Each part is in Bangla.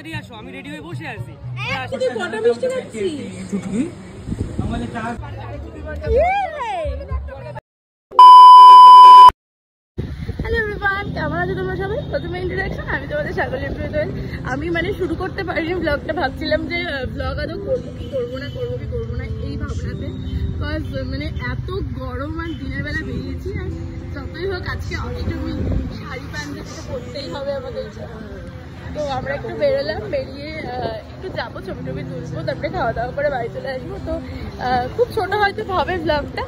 তাড়াতাড়ি আসো, আমি রেডি হয়ে বসে আছি। হ্যালো এভরিওয়ান, কেমন আছো তোমরা সবাই? প্রথমে ইন্ট্রোডাকশন, আমি তোমাদের সাগলিয়া প্রীতম। আমি শুরু করতে পারিনি ব্লগটা, ভাবছিলাম যে ব্লগ আদৌ করবো কি করবো না এই ভাবনাতে। বিকজ এত গরম আর দিনের বেলা বেরিয়েছি, আর যতই হোক আজকে অষ্টমী, শাড়ি পাঞ্জাবি তো পরতেই হবে আমাদের। তো আমরা একটু বেরোলাম, বেরিয়ে একটু যাবো, ছবি টবি তুলবো, তারপরে খাওয়া দাওয়া করে বাড়ি চলে আসবো। তো খুব ছোট হয়তো হবে ব্লগটা।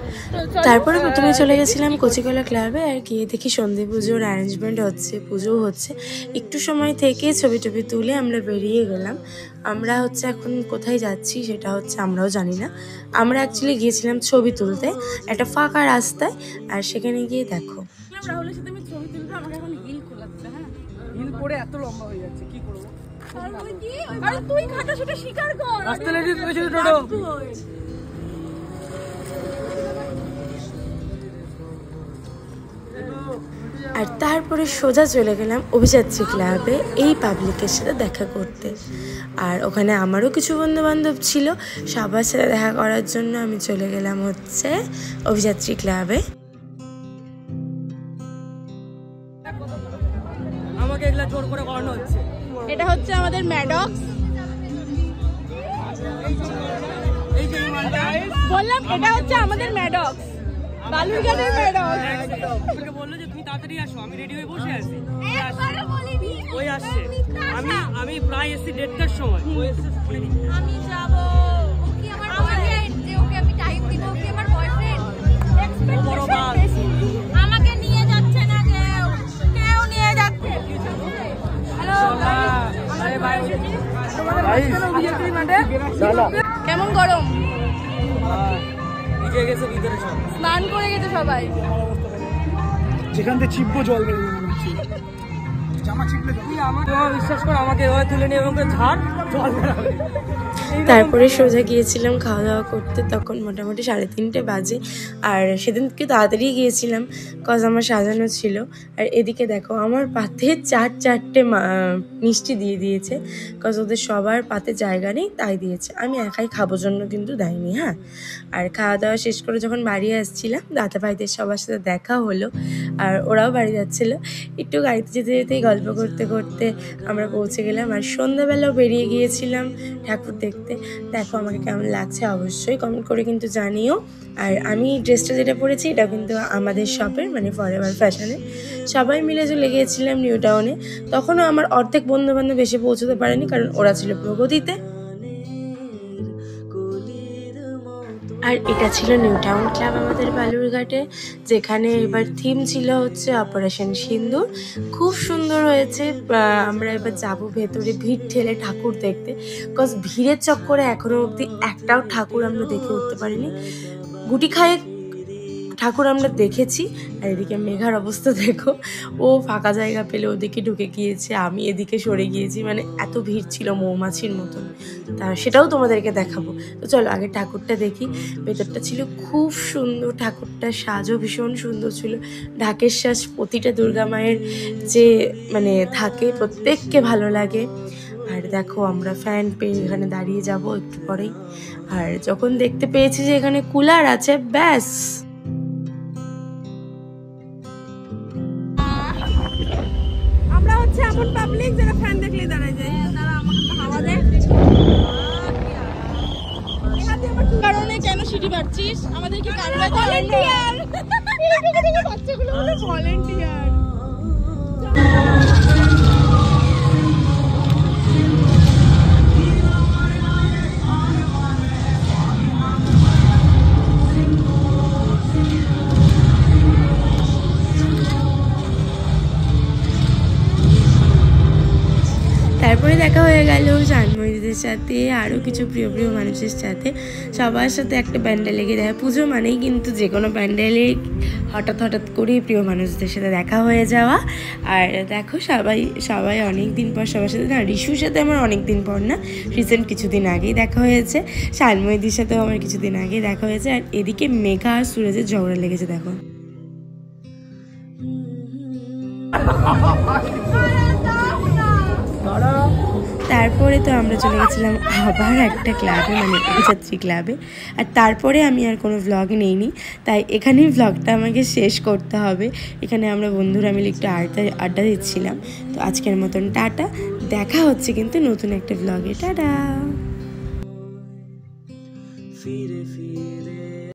তারপরে প্রথমে চলে গেছিলাম কচিকলা ক্লাবে, আর গিয়ে দেখি সন্ধে পুজোর অ্যারেঞ্জমেন্ট হচ্ছে, পুজোও হচ্ছে। একটু সময় থেকে ছবি টবি তুলে আমরা বেরিয়ে গেলাম। আমরা এখন কোথায় যাচ্ছি সেটা আমরাও জানি না। আমরা অ্যাকচুয়ালি গিয়েছিলাম ছবি তুলতে একটা ফাঁকা রাস্তায়, আর সেখানে গিয়ে দেখো রাহুলের সাথে আমি ছবি তুলবো, আমাকে এখন হিল খোলাচ্ছে। হ্যাঁ, হিল পরে এত লম্বা হয়ে যাচ্ছে, কি করবো? আরে তুই খাটা সেটা স্বীকার কর। রাস্তা লেডি পেছনে টোটো। আর তারপরে সোজা চলে গেলাম অভিযাত্রী ক্লাবে এই পাবলিকের সাথে দেখা করতে। আর ওখানে আমারও কিছু বন্ধু বান্ধব ছিল, সবার সাথে দেখা করার জন্য আমি চলে গেলাম অভিযাত্রী ক্লাবে। আমাকে এগুলা জোর করে করানো হচ্ছে। এটা আমাদের ম্যাডক্স। এই যে বললাম এটা আমাদের ম্যাডক্স, বালুরঘাটের ম্যাডক্স। আমাকে বললো যে তুমি তাড়াতাড়ি আসো, আমি রেডি হয়ে বসে আছি। ওই আসছে, আমি প্রায় এসছি 1:30টার সময়। আমি যাবো, ও কি আমার বয়ফ্রেন্ড যে ওকে আমি টাইম দিব? ও কি আমার বয়ফ্রেন্ড? বড় বাল। আমাকে নিয়ে যাচ্ছে না, কেউ নিয়ে যাচ্ছে। হ্যালো কেমন গরম? ভিজে গেছে ভিতরে সব, স্নান করে গেছে সবাই। যেখান থেকে চিপবো জল বেরিয়ে জামা চিপলে বিশ্বাস কর, আমাকে এভাবে তুলে নিয়ে এবং ঝাড় জল বেরাবে। তারপরে সোজা গিয়েছিলাম খাওয়া দাওয়া করতে, তখন মোটামুটি 3:30 বাজে। আর সেদিনকে তাড়াতাড়ি গিয়েছিলাম কজ আমার সাজানো ছিল। আর এদিকে দেখো আমার পাতে 4-4টে মিষ্টি দিয়ে দিয়েছে, কজ ওদের সবার পাতে জায়গা নেই তাই দিয়েছে। আমি একাই খাবো জন্য কিন্তু দেয়নি। হ্যাঁ, আর খাওয়া দাওয়া শেষ করে যখন বাড়ি আসছিলাম, দাদা ভাইদের সবার সাথে দেখা হলো, আর ওরাও বাড়ি যাচ্ছিল। একটু গাড়িতে যেতে যেতেই গল্প করতে করতে আমরা পৌঁছে গেলাম। আর সন্ধ্যাবেলাও বেরিয়ে গিয়েছিলাম ঠাকুর দেখতে। দেখো আমাকে কেমন লাগছে অবশ্যই কমেন্ট করে কিন্তু জানিও। আর আমি ড্রেসটা যেটা পরেছি এটা কিন্তু আমাদের শপের, ফরএভার ফ্যাশনের। সবাই মিলে চলে গিয়েছিলাম নিউ টাউনে। তখনও আমার অর্ধেক বন্ধু বান্ধব এসে পৌঁছতে পারেনি, কারণ ওরা ছিল প্রগতিতে। আর এটা ছিল নিউ টাউন ক্লাব আমাদের বালুরঘাটে, যেখানে এবার থিম ছিল অপারেশন সিন্দুর। খুব সুন্দর হয়েছে। আমরা এবার যাব ভেতরে, ভিড় ঠেলে ঠাকুর দেখতে, বিকজ ভিড়ের চক্করে এখনো অবধি একটাও ঠাকুর আমরা দেখে উঠতে পারিনি। গুটি খায়ে ঠাকুর আমরা দেখেছি। আর এদিকে মেঘার অবস্থা দেখো, ও ফাঁকা জায়গা পেলে ওদিকে ঢুকে গিয়েছে, আমি এদিকে সরে গিয়েছি। এত ভিড় ছিল মৌমাছির মতন। তা সেটাও তোমাদেরকে দেখাবো। তো চলো আগে ঠাকুরটা দেখি। ভেতরটা ছিল খুব সুন্দর, ঠাকুরটার সাজও ভীষণ সুন্দর ছিল। ঢাকের সাজ প্রতিটা দুর্গা মায়ের যে থাকে, প্রত্যেককে ভালো লাগে। আর দেখো আমরা ফ্যান পেয়ে এখানে দাঁড়িয়ে যাব একটু পরেই। আর যখন দেখতে পেয়েছি যে এখানে কুলার আছে, ব্যাস আমরা এমন পাবলিক যারা ফ্যান দেখলেই দাঁড়ায় যায়। তারা আমাকে হাওয়া দেয়। কারণে কেন সিটি মারছিস? আমাদেরকে ভলেন্টিয়ার, বাচ্চাগুলো ভলেন্টিয়ার। তারপরে দেখা হয়ে গেল জানময়ীদের সাথে, আরও কিছু প্রিয় প্রিয় মানুষের সাথে। সবার সাথে একটা প্যান্ডেলে গিয়ে দেখা, পুজো মানেই কিন্তু যে কোনো প্যান্ডেলে হঠাৎ করেই প্রিয় মানুষদের সাথে দেখা হয়ে যাওয়া। আর দেখো সবাই অনেক দিন পর সবার সাথে, না রিশুর সাথে আমার অনেক দিন পর না, রিসেন্ট কিছুদিন আগেই দেখা হয়েছে। জানময়ীদের সাথেও আমার কিছুদিন আগেই দেখা হয়েছে। আর এদিকে মেঘা আর সুরজের ঝগড়া লেগেছে দেখো। তারপরে তো আমরা চলে গেছিলাম আবার একটা ক্লাবে, মানে অভিযাত্রী ক্লাবে। আর তারপরে আমি আর কোনো ভ্লগ নেইনি, তাই এখানেই ভ্লগটা আমাকে শেষ করতে হবে। এখানে আমরা বন্ধুরা মিলে একটু আড্ডা দিচ্ছিলাম। তো আজকের মতন টাটা, দেখা হচ্ছে কিন্তু নতুন একটা ভ্লগে। টাটা। ফিরে ফিরে